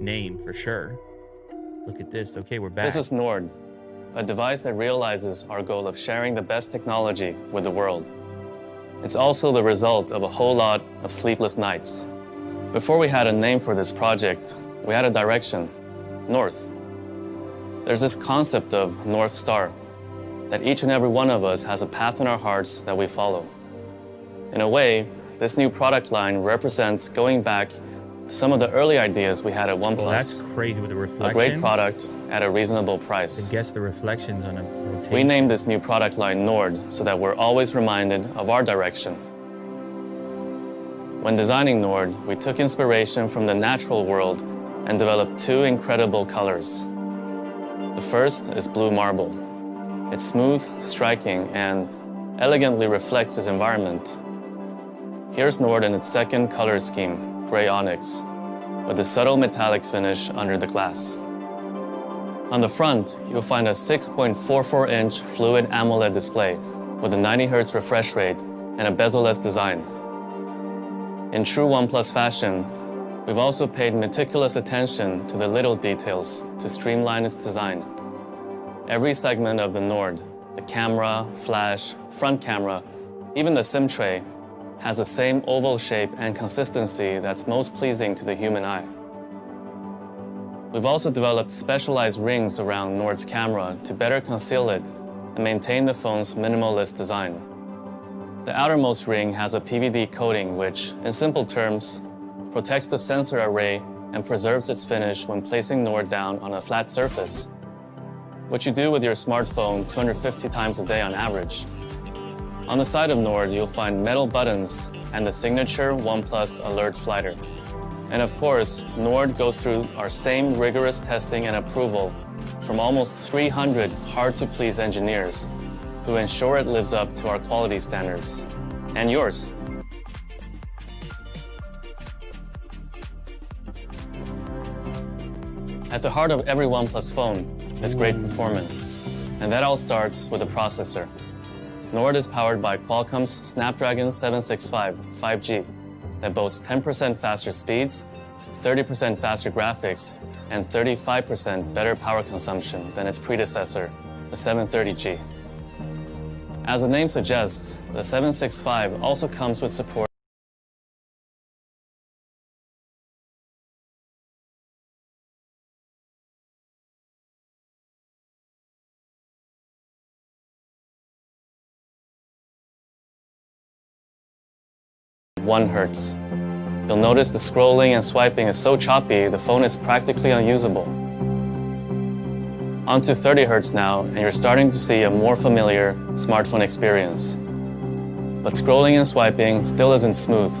Name for sure. Look at this. Okay, we're back. This is Nord, a device that realizes our goal of sharing the best technology with the world. It's also the result of a whole lot of sleepless nights. Before we had a name for this project, we had a direction, north. There's this concept of North Star, that each and every one of us has a path in our hearts that we follow. In a way, this new product line represents going back to some of the early ideas we had at OnePlus. Well, that's crazy with the reflections. A great product at a reasonable price. I guess the reflections on a rotation. We named this new product line Nord so that we're always reminded of our direction. When designing Nord, we took inspiration from the natural world and developed two incredible colors. The first is blue marble. It's smooth, striking, and elegantly reflects its environment. Here's Nord in its second color scheme, gray onyx, with a subtle metallic finish under the glass. On the front, you'll find a 6.44-inch fluid AMOLED display with a 90 Hz refresh rate and a bezel-less design. In true OnePlus fashion, we've also paid meticulous attention to the little details to streamline its design. Every segment of the Nord, the camera, flash, front camera, even the SIM tray, has the same oval shape and consistency that's most pleasing to the human eye. We've also developed specialized rings around Nord's camera to better conceal it and maintain the phone's minimalist design. The outermost ring has a PVD coating which, in simple terms, protects the sensor array and preserves its finish when placing Nord down on a flat surface, which you do with your smartphone 250 times a day on average. On the side of Nord, you'll find metal buttons and the signature OnePlus alert slider. And of course, Nord goes through our same rigorous testing and approval from almost 300 hard-to-please engineers who ensure it lives up to our quality standards. And yours. At the heart of every OnePlus phone is great performance, and that all starts with the processor. Nord is powered by Qualcomm's Snapdragon 765 5G that boasts 10% faster speeds, 30% faster graphics, and 35% better power consumption than its predecessor, the 730G. As the name suggests, the 765 also comes with support at 1 Hz. You'll notice the scrolling and swiping is so choppy, the phone is practically unusable. Onto 30 Hz now, and you're starting to see a more familiar smartphone experience. But scrolling and swiping still isn't smooth.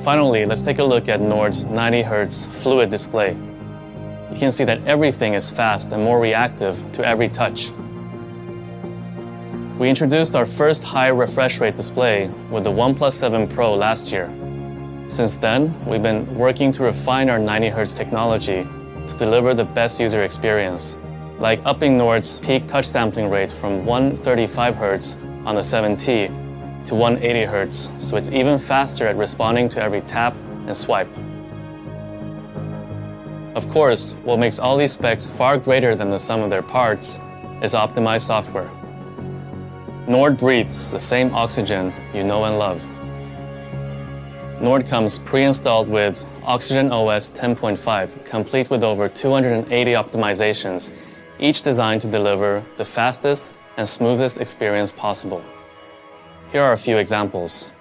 Finally, let's take a look at Nord's 90 Hz fluid display. You can see that everything is fast and more reactive to every touch. We introduced our first high refresh rate display with the OnePlus 7 Pro last year. Since then, we've been working to refine our 90 Hz technology to deliver the best user experience, like upping Nord's peak touch sampling rate from 135 Hz on the 7T to 180 Hz, so it's even faster at responding to every tap and swipe. Of course, what makes all these specs far greater than the sum of their parts is optimized software. Nord breathes the same oxygen you know and love. Nord comes pre-installed with Oxygen OS 10.5, complete with over 280 optimizations, each designed to deliver the fastest and smoothest experience possible. Here are a few examples.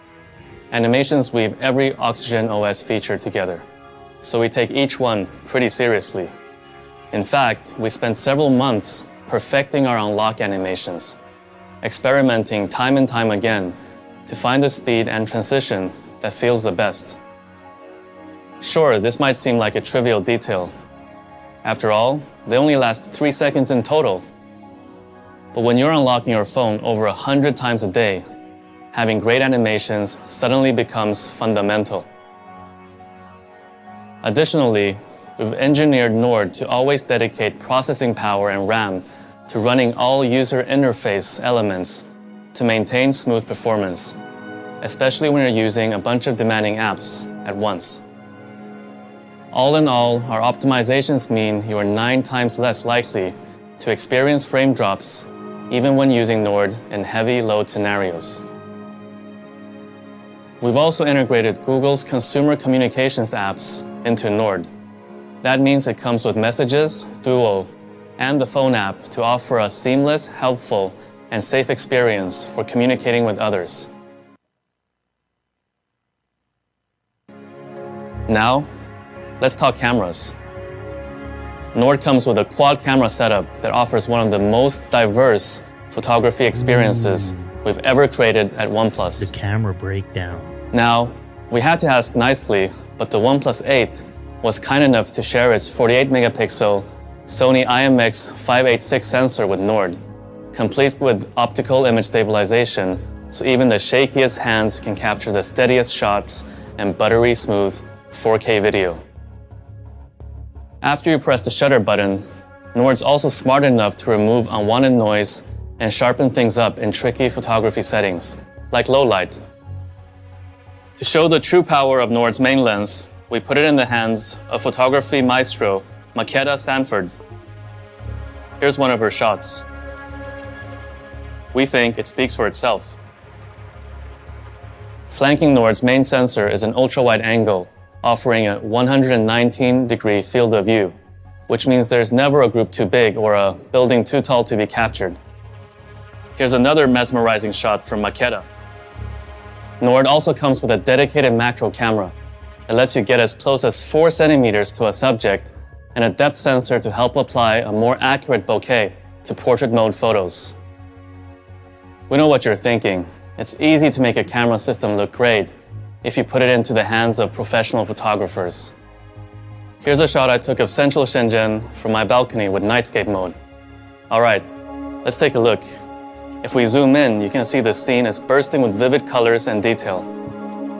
Animations weave every Oxygen OS feature together, so we take each one pretty seriously. In fact, we spent several months perfecting our unlock animations, experimenting time and time again to find the speed and transition that feels the best. Sure, this might seem like a trivial detail. After all, they only last 3 seconds in total. But when you're unlocking your phone over 100 times a day, having great animations suddenly becomes fundamental. Additionally, we've engineered Nord to always dedicate processing power and RAM to running all user interface elements to maintain smooth performance, especially when you're using a bunch of demanding apps at once. All in all, our optimizations mean you are 9 times less likely to experience frame drops even when using Nord in heavy load scenarios. We've also integrated Google's consumer communications apps into Nord. That means it comes with Messages, Duo, and the phone app to offer a seamless, helpful, and safe experience for communicating with others. Now, let's talk cameras. Nord comes with a quad camera setup that offers one of the most diverse photography experiences we've ever created at OnePlus. The camera breakdown. Now, we had to ask nicely, but the OnePlus 8 was kind enough to share its 48 megapixel Sony IMX586 sensor with Nord, complete with optical image stabilization, so even the shakiest hands can capture the steadiest shots and buttery smooth 4K video. After you press the shutter button, Nord's also smart enough to remove unwanted noise and sharpen things up in tricky photography settings, like low light. To show the true power of Nord's main lens, we put it in the hands of photography maestro Makeda Sanford. Here's one of her shots. We think it speaks for itself. Flanking Nord's main sensor is an ultra-wide angle, offering a 119-degree field of view, which means there's never a group too big or a building too tall to be captured. Here's another mesmerizing shot from Makeda. Nord also comes with a dedicated macro camera that lets you get as close as 4 centimeters to a subject, and a depth sensor to help apply a more accurate bokeh to portrait mode photos. We know what you're thinking. It's easy to make a camera system look great if you put it into the hands of professional photographers. Here's a shot I took of central Shenzhen from my balcony with nightscape mode. Alright, let's take a look. If we zoom in, you can see the scene is bursting with vivid colors and detail.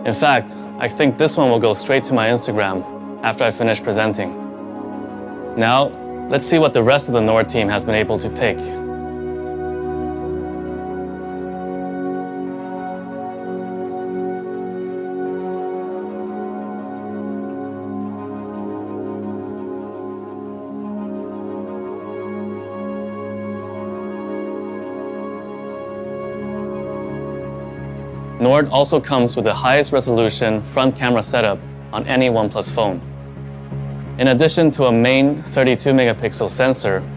In fact, I think this one will go straight to my Instagram after I finish presenting. Now, let's see what the rest of the Nord team has been able to take. Nord also comes with the highest resolution front camera setup on any OnePlus phone. In addition to a main 32-megapixel sensor,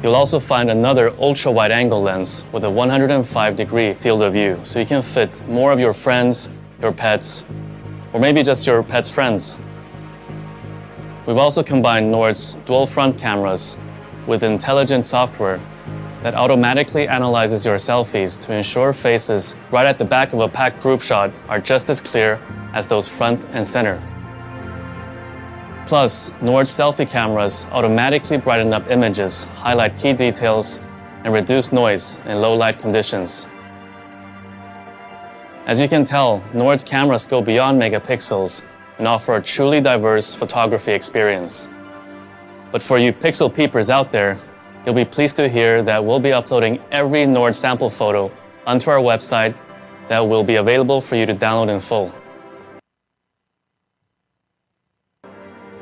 you'll also find another ultra-wide-angle lens with a 105-degree field of view, so you can fit more of your friends, your pets, or maybe just your pet's friends. We've also combined Nord's dual front cameras with intelligent software that automatically analyzes your selfies to ensure faces right at the back of a packed group shot are just as clear as those front and center. Plus, Nord's selfie cameras automatically brighten up images, highlight key details, and reduce noise in low light conditions. As you can tell, Nord's cameras go beyond megapixels and offer a truly diverse photography experience. But for you pixel peepers out there, you'll be pleased to hear that we'll be uploading every Nord sample photo onto our website that will be available for you to download in full.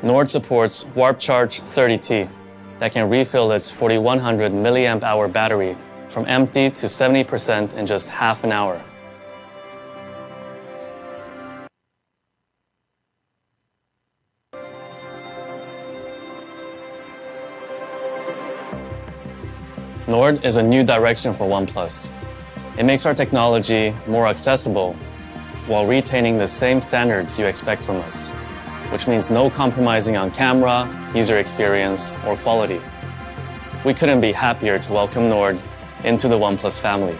Nord supports Warp Charge 30T that can refill its 4100 milliamp hour battery from empty to 70% in just half an hour. Nord is a new direction for OnePlus. It makes our technology more accessible while retaining the same standards you expect from us, which means no compromising on camera, user experience, or quality. We couldn't be happier to welcome Nord into the OnePlus family.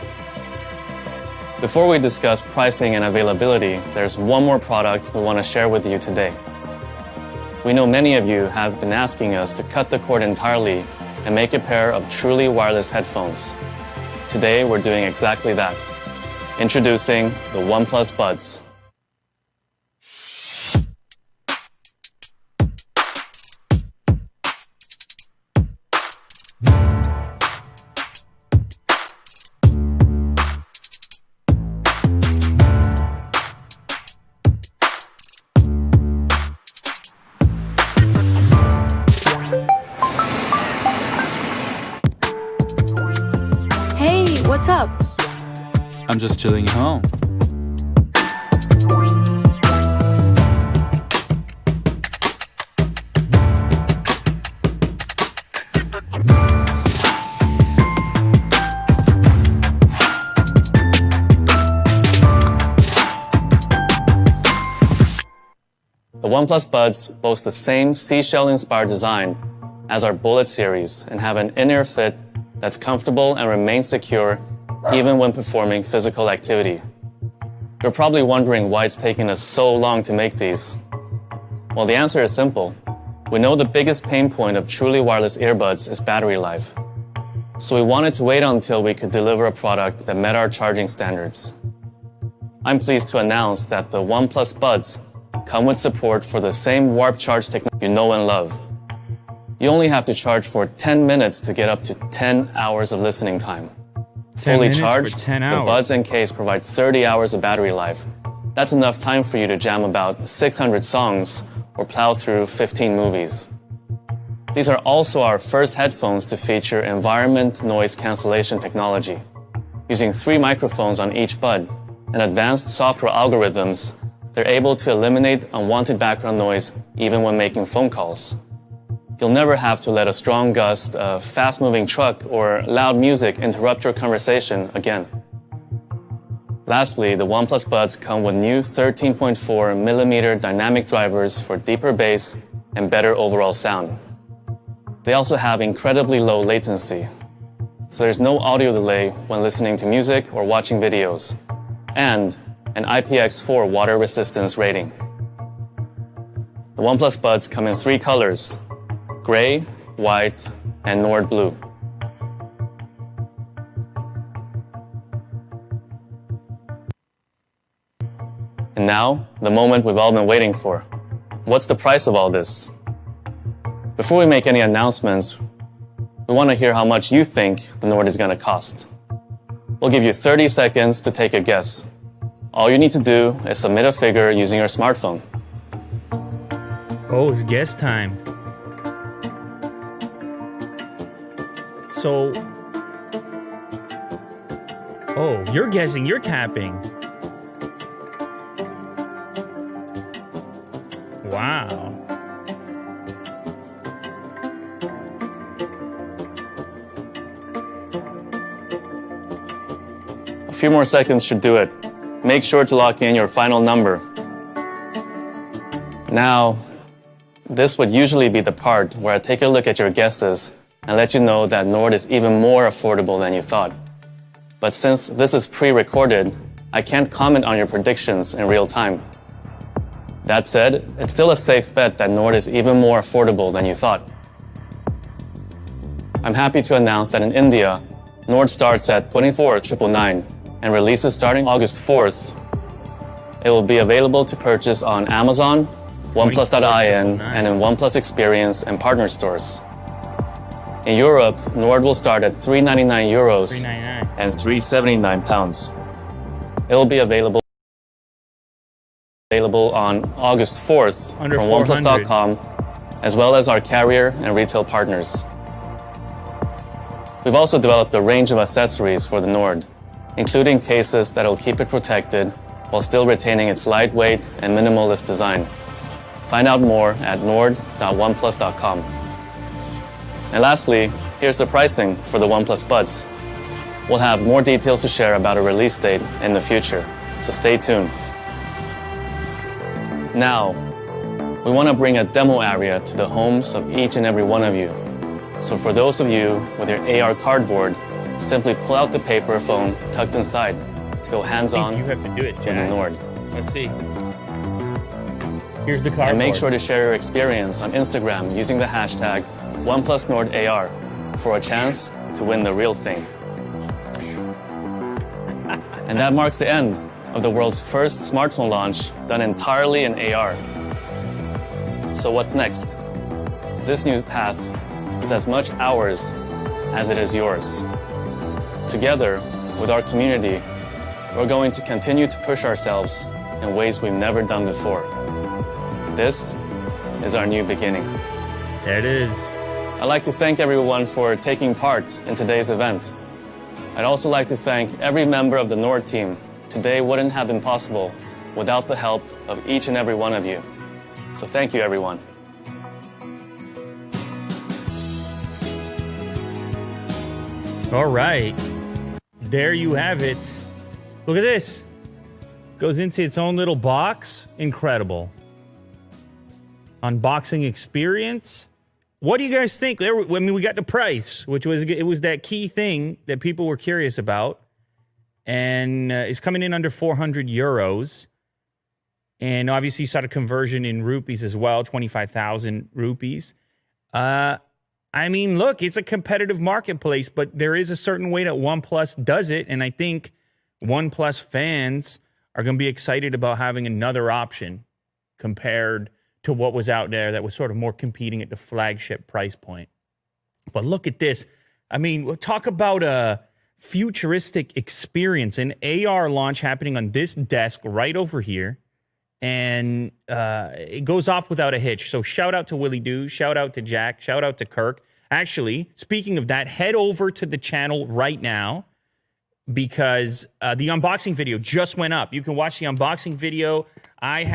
Before we discuss pricing and availability, there's one more product we want to share with you today. We know many of you have been asking us to cut the cord entirely and make a pair of truly wireless headphones. Today, we're doing exactly that. Introducing the OnePlus Buds. What's up? I'm just chilling at home. The OnePlus Buds boast the same seashell-inspired design as our Bullet series and have an in-ear fit that's comfortable and remains secure even when performing physical activity. You're probably wondering why it's taken us so long to make these. Well, the answer is simple. We know the biggest pain point of truly wireless earbuds is battery life. So we wanted to wait until we could deliver a product that met our charging standards. I'm pleased to announce that the OnePlus Buds come with support for the same Warp Charge technology you know and love. You only have to charge for 10 minutes to get up to 10 hours of listening time. Fully charged, the Buds and case provide 30 hours of battery life. That's enough time for you to jam about 600 songs or plow through 15 movies. These are also our first headphones to feature environment noise cancellation technology. Using 3 microphones on each bud and advanced software algorithms, they're able to eliminate unwanted background noise even when making phone calls. You'll never have to let a strong gust, a fast-moving truck, or loud music interrupt your conversation again. Lastly, the OnePlus Buds come with new 13.4mm dynamic drivers for deeper bass and better overall sound. They also have incredibly low latency, so there's no audio delay when listening to music or watching videos, and an IPX4 water resistance rating. The OnePlus Buds come in 3 colors: gray, white, and Nord blue. And now, the moment we've all been waiting for. What's the price of all this? Before we make any announcements, we want to hear how much you think the Nord is going to cost. We'll give you 30 seconds to take a guess. All you need to do is submit a figure using your smartphone. Oh, it's guess time. So, oh, you're guessing, you're tapping. Wow. A few more seconds should do it. Make sure to lock in your final number. Now, this would usually be the part where I take a look at your guesses and let you know that Nord is even more affordable than you thought. But since this is pre-recorded, I can't comment on your predictions in real time. That said, it's still a safe bet that Nord is even more affordable than you thought. I'm happy to announce that in India, Nord starts at 24,999 and releases starting August 4th. It will be available to purchase on Amazon, OnePlus.in, and in OnePlus Experience and partner stores. In Europe, Nord will start at €399 and £379. It will be available on August 4th Under from 400. OnePlus.com, as well as our carrier and retail partners. We've also developed a range of accessories for the Nord, including cases that will keep it protected while still retaining its lightweight and minimalist design. Find out more at nord.oneplus.com. And lastly, here's the pricing for the OnePlus Buds. We'll have more details to share about a release date in the future, so stay tuned. Now, we want to bring a demo area to the homes of each and every one of you. So for those of you with your AR cardboard, simply pull out the paper phone tucked inside to go hands-on You have to do it, with the Jack. Nord. Let's see. Here's the cardboard. And make sure to share your experience on Instagram using the hashtag OnePlusNordAR for a chance to win the real thing. And that marks the end of the world's first smartphone launch done entirely in AR. So what's next? This new path is as much ours as it is yours. Together, with our community, we're going to continue to push ourselves in ways we've never done before. This is our new beginning. There it is. I'd like to thank everyone for taking part in today's event. I'd also like to thank every member of the Nord team. Today wouldn't have been possible without the help of each and every one of you. So thank you, everyone. All right. There you have it. Look at this. Goes into its own little box. Incredible. Unboxing experience. What do you guys think? I mean, we got the price, which was that key thing that people were curious about. And it's coming in under 400 euros. And obviously, you saw the conversion in rupees as well, 25,000 rupees. I mean, look, it's a competitive marketplace, but there is a certain way that OnePlus does it. And I think OnePlus fans are going to be excited about having another option compared to what was out there that was sort of more competing at the flagship price point. But look at this. I mean, we'll talk about a futuristic experience, an AR launch happening on this desk right over here. And it goes off without a hitch. So shout out to Willie Doo, shout out to Jack, shout out to Kirk. Actually, speaking of that, head over to the channel right now because the unboxing video just went up. You can watch the unboxing video. I have